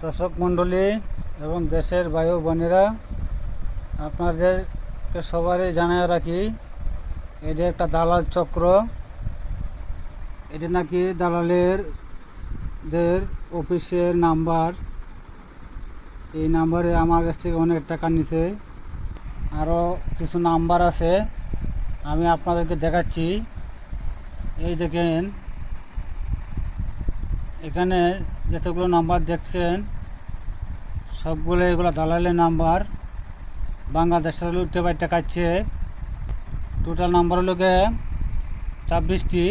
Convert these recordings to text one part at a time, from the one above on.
দর্শক মণ্ডলী এবং দেশের ভাই বোনেরা, আপনাদেরকে সবারই জানিয়ে রাখি, এটি একটা দালাল চক্র। এটি নাকি দালালের অফিসের নাম্বার। এই নাম্বারে আমার কাছ থেকে অনেক টাকা নিছে। আরও কিছু নাম্বার আছে, আমি আপনাদেরকে দেখাচ্ছি। এই দেখেন, এখানে যতগুলো নাম্বার দেখছেন সবগুলো এগুলো দালালের নাম্বার। বাংলাদেশের লুটে বাইটে কাটছে। টোটাল নাম্বার হলো 26টি।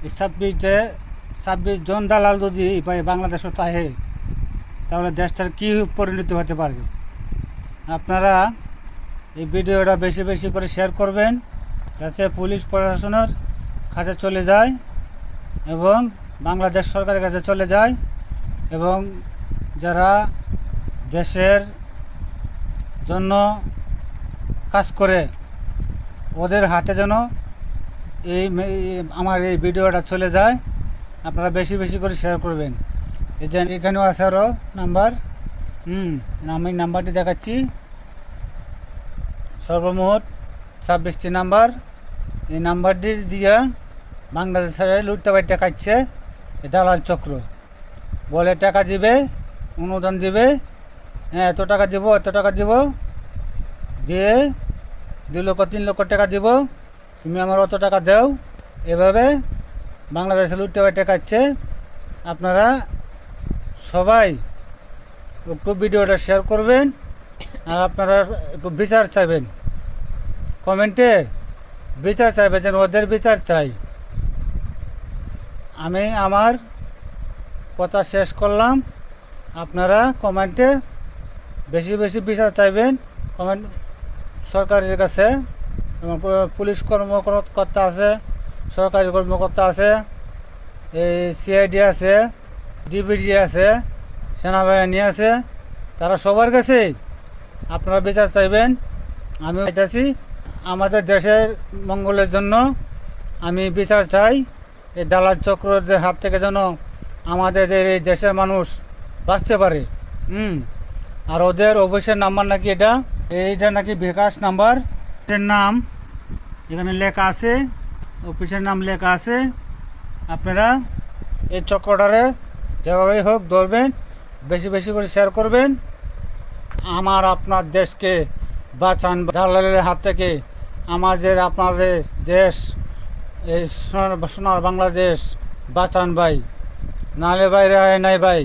এই 26 জন দালাল যদি বাংলাদেশে থাকে, তাহলে দেশটার কী পরিণতি হতে পারে। আপনারা এই ভিডিওটা বেশি বেশি করে শেয়ার করবেন, যাতে পুলিশ প্রশাসনের কাছে চলে যায় এবং বাংলাদেশ সরকারের কাছে চলে যায়, এবং যারা দেশের জন্য কাজ করে ওদের হাতে যেন আমার এই ভিডিওটা চলে যায়। আপনারা বেশি বেশি করে শেয়ার করবেন। এখানেও আছে আরও নাম্বার। আমি নাম্বারটি দেখাচ্ছি। সর্বমোট 26টি নাম্বার। এই নাম্বারটি দিয়ে বাংলাদেশের লুটটা বাইটটা কাটছে দালাল চক্র। বলে টাকা দিবে, অনুদান দিবে, হ্যাঁ এত টাকা দিব, এত টাকা দিব, দিয়ে 2 লক্ষ 3 লক্ষ টাকা দিব, তুমি আমার অত টাকা দাও। এভাবে বাংলাদেশে লুটটা বাইটটা কাটছে। আপনারা সবাই একটু ভিডিওটা শেয়ার করবেন, আর আপনারা একটু বিচার চাইবেন। কমেন্টে বিচার চাইবেন, যেন ওদের বিচার চাই। আমি আমার কথা শেষ করলাম। আপনারা কমেন্টে বেশি বেশি বিচার চাইবেন। কমেন্ট সরকারের কাছে, এবং পুলিশ কর্মকর্তা আছে, সরকারি কর্মকর্তা আছে, এই সিআইডি আছে, ডিবিডি আছে, সেনাবাহিনী আছে, তারা সবার কাছে আপনারা বিচার চাইবেন। আমি চাইতেছি আমাদের দেশের মঙ্গলের জন্য আমি বিচার চাই। এই দালাল চক্রদের হাত থেকে যেন আমাদের এই দেশের মানুষ বাঁচতে পারে। আর ওদের অফিসের নাম্বার নাকি এইটা নাকি বিকাশ নাম্বার। এর নাম এখানে লেখা আছে, অফিসের নাম লেখা আছে। আপনারা এই চক্রটারে যেভাবেই হোক ধরবেন, বেশি বেশি করে শেয়ার করবেন। আমার আপনার দেশকে বাঁচান দালালের হাত থেকে। আপনাদের দেশ, এই সোনার বাংলাদেশ বাঁচান ভাই, নাহলে বাইরে হয় নাই ভাই।